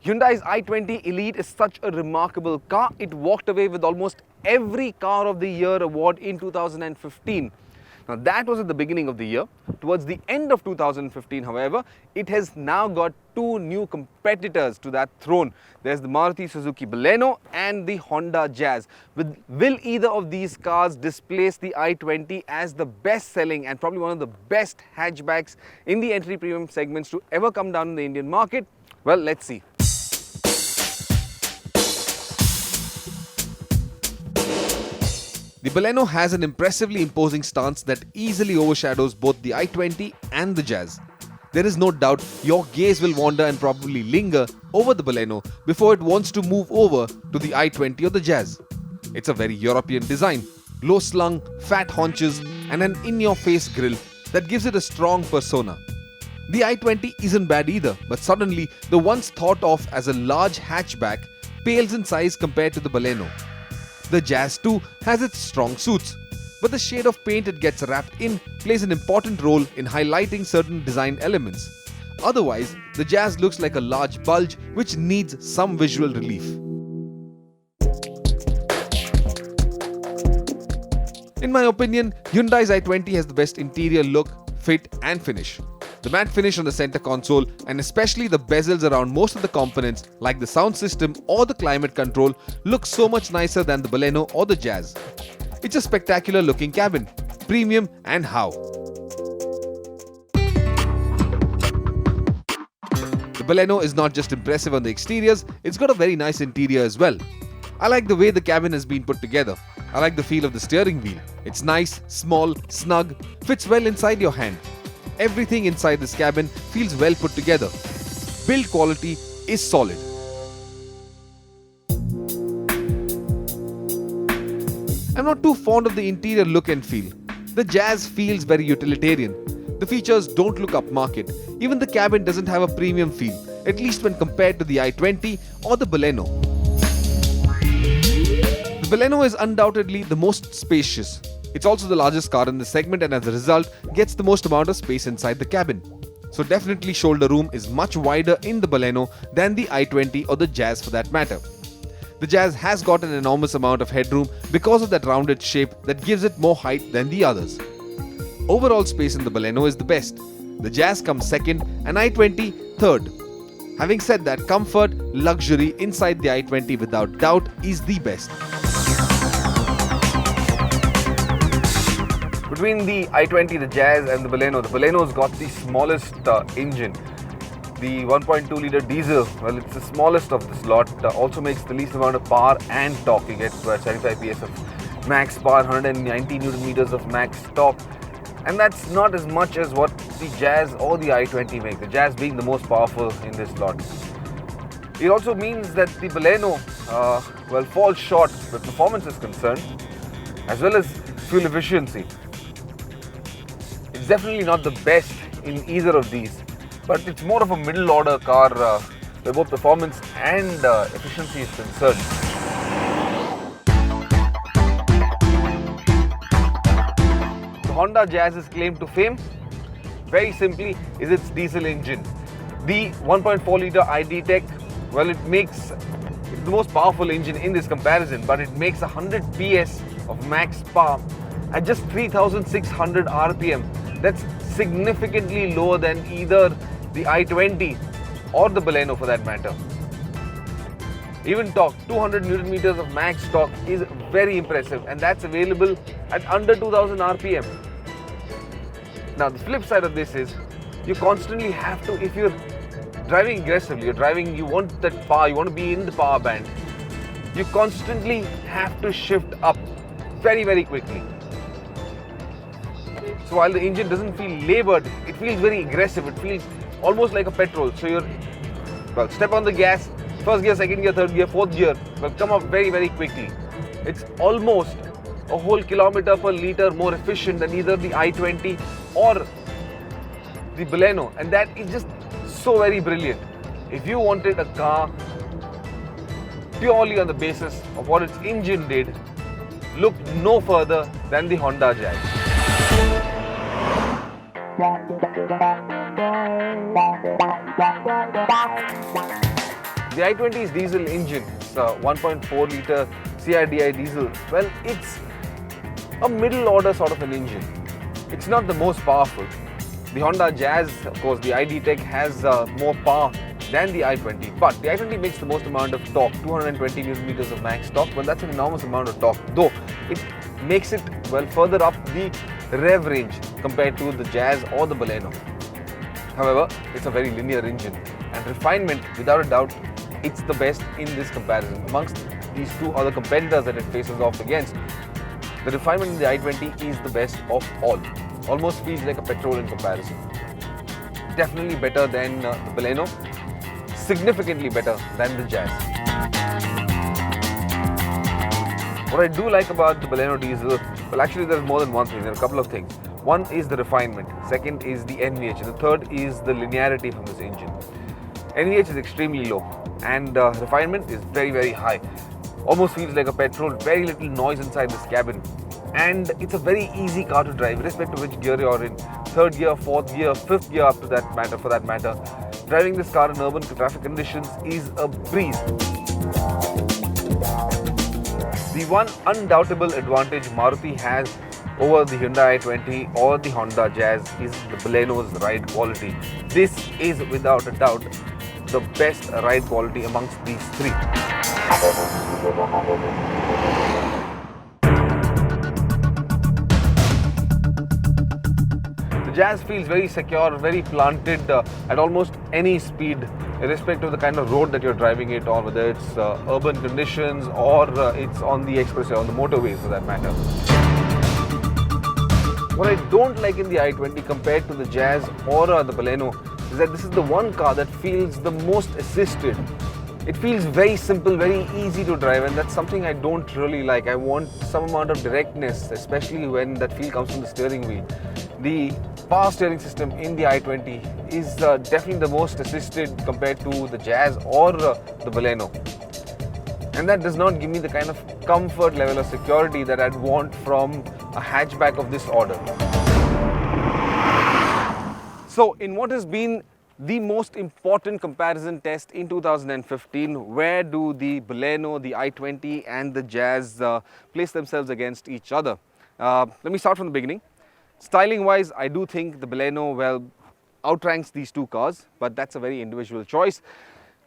Hyundai's i20 Elite is such a remarkable car. It walked away with almost every Car of the Year award in 2015. Now that was at the beginning of the year. Towards the end of 2015, however, it has now got two new competitors to that throne. There's the Maruti Suzuki Baleno and the Honda Jazz. Will either of these cars displace the i20 as the best-selling and probably one of the best hatchbacks in the entry premium segments to ever come down in the Indian market? Well, let's see. The Baleno has an impressively imposing stance that easily overshadows both the i20 and the Jazz. There is no doubt your gaze will wander and probably linger over the Baleno before it wants to move over to the i20 or the Jazz. It's a very European design, low-slung, fat haunches and an in-your-face grille that gives it a strong persona. The i20 isn't bad either, but suddenly the once thought of as a large hatchback pales in size compared to the Baleno. The Jazz too has its strong suits, but the shade of paint it gets wrapped in plays an important role in highlighting certain design elements. Otherwise, the Jazz looks like a large bulge which needs some visual relief. In my opinion, Hyundai's i20 has the best interior look, fit and finish. The matte finish on the center console and especially the bezels around most of the components like the sound system or the climate control look so much nicer than the Baleno or the Jazz. It's a spectacular looking cabin, premium and how. The Baleno is not just impressive on the exteriors, it's got a very nice interior as well. I like the way the cabin has been put together. I like the feel of the steering wheel. It's nice, small, snug, fits well inside your hand. Everything inside this cabin feels well put together. Build quality is solid. I'm not too fond of the interior look and feel. The Jazz feels very utilitarian. The features don't look upmarket. Even the cabin doesn't have a premium feel, at least when compared to the i20 or the Baleno. The Baleno is undoubtedly the most spacious. It's also the largest car in the segment and as a result gets the most amount of space inside the cabin. So definitely shoulder room is much wider in the Baleno than the i20 or the Jazz for that matter. The Jazz has got an enormous amount of headroom because of that rounded shape that gives it more height than the others. Overall space in the Baleno is the best. The Jazz comes second and i20 third. Having said that, comfort, luxury inside the i20 without doubt is the best. Between the i20, the Jazz and the Baleno's got the smallest engine. The 1.2 litre diesel, well, it's the smallest of this lot, also makes the least amount of power and torque. You get 75 PS of max power, 190 Newton meters of max torque. And that's not as much as what the Jazz or the i20 make, the Jazz being the most powerful in this lot. It also means that the Baleno, falls short where performance is concerned, as well as fuel efficiency. It's definitely not the best in either of these, but it's more of a middle order car where both performance and efficiency is concerned. The Honda Jazz's claim to fame, very simply, is its diesel engine. The 1.4 litre ID Tech, well, it's the most powerful engine in this comparison, but it makes 100 PS of max power at just 3600 RPM. That's significantly lower than either the i20 or the Baleno for that matter. Even torque, 200 Newton meters of max torque is very impressive, and that's available at under 2000 RPM. Now the flip side of this is you constantly have to, if you're driving aggressively, you want that power, you want to be in the power band, you constantly have to shift up very, very quickly. So while the engine doesn't feel laboured, it feels very aggressive. It feels almost like a petrol. So step on the gas, first gear, second gear, third gear, fourth gear, come up very, very quickly. It's almost a whole kilometer per litre more efficient than either the i20 or the Baleno, and that is just so very brilliant. If you wanted a car purely on the basis of what its engine did, look no further than the Honda Jazz. The i20's diesel engine, it's a 1.4 litre CRDI diesel, well, it's a middle order sort of an engine. It's not the most powerful. The Honda Jazz, of course, the ID Tech has more power than the i20, but the i20 makes the most amount of torque, 220 Newton meters of max torque. Well, that's an enormous amount of torque, though it makes it, well, further up the rev range compared to the Jazz or the Baleno. However, it's a very linear engine, and refinement, without a doubt, it's the best in this comparison. Amongst these two other competitors that it faces off against, the refinement in the i20 is the best of all. Almost feels like a petrol in comparison. Definitely better than the Baleno, significantly better than the Jazz. What I do like about the Baleno diesel, well, actually there's more than one thing. There are a couple of things. One is the refinement, second is the NVH, and the third is the linearity from this engine. NVH is extremely low, and refinement is very, very high. Almost feels like a petrol, very little noise inside this cabin. And it's a very easy car to drive, irrespective of which gear you're in. Third gear, fourth gear, fifth gear up to that matter, for that matter. Driving this car in urban traffic conditions is a breeze. The one undoubtable advantage Maruti has over the Hyundai i20 or the Honda Jazz is the Baleno's ride quality. This is without a doubt the best ride quality amongst these three. The Jazz feels very secure, very planted at almost any speed, irrespective of the kind of road that you're driving it on, whether it's urban conditions or it's on the expressway, on the motorways for that matter. What I don't like in the i20 compared to the Jazz or the Baleno is that this is the one car that feels the most assisted. It feels very simple, very easy to drive, and that's something I don't really like. I want some amount of directness, especially when that feel comes from the steering wheel. The power steering system in the i20 is definitely the most assisted compared to the Jazz or the Baleno. And that does not give me the kind of comfort level of security that I'd want from a hatchback of this order. So, in what has been the most important comparison test in 2015, where do the Baleno, the i20 and the Jazz place themselves against each other? Let me start from the beginning. Styling wise, I do think the Baleno, well, outranks these two cars, but that's a very individual choice.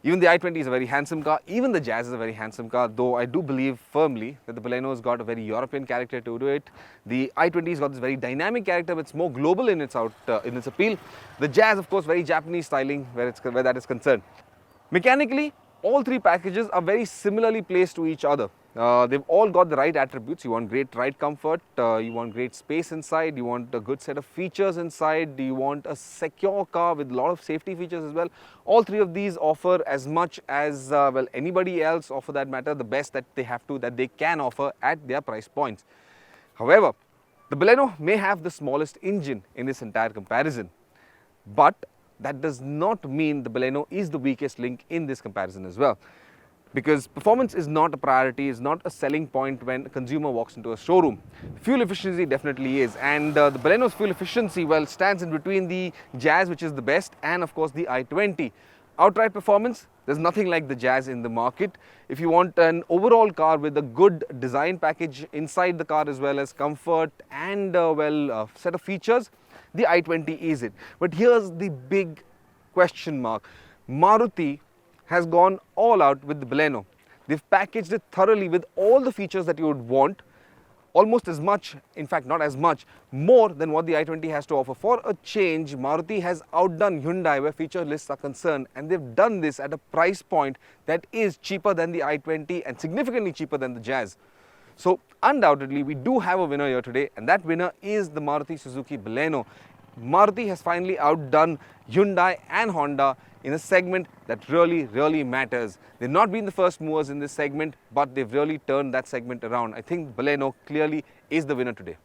Even the i20 is a very handsome car, even the Jazz is a very handsome car, though I do believe firmly that the Baleno has got a very European character to it. The i20 has got this very dynamic character, but it's more global in its appeal. The Jazz, of course, very Japanese styling where that is concerned. Mechanically, all three packages are very similarly placed to each other. They've all got the right attributes. You want great ride comfort, you want great space inside, you want a good set of features inside, you want a secure car with a lot of safety features as well. All three of these offer as much as well anybody else, or for that matter the best that they can offer at their price points. However, the Baleno may have the smallest engine in this entire comparison, but that does not mean the Baleno is the weakest link in this comparison as well. Because performance is not a priority, is not a selling point when a consumer walks into a showroom. Fuel efficiency definitely is, and the Baleno's fuel efficiency, well, stands in between the Jazz, which is the best, and of course the i20. Outright performance, there's nothing like the Jazz in the market. If you want an overall car with a good design package inside the car as well as comfort and set of features, the i20 is it. But here's the big question mark. Maruti has gone all out with the Baleno. They've packaged it thoroughly with all the features that you would want, almost as much, in fact not as much, more than what the i20 has to offer. For a change, Maruti has outdone Hyundai where feature lists are concerned, and they've done this at a price point that is cheaper than the i20 and significantly cheaper than the Jazz. So undoubtedly we do have a winner here today, and that winner is the Maruti Suzuki Baleno. Maruti has finally outdone Hyundai and Honda in a segment that really matters. They've not been the first movers in this segment, but they've really turned that segment around. I think Baleno clearly is the winner today.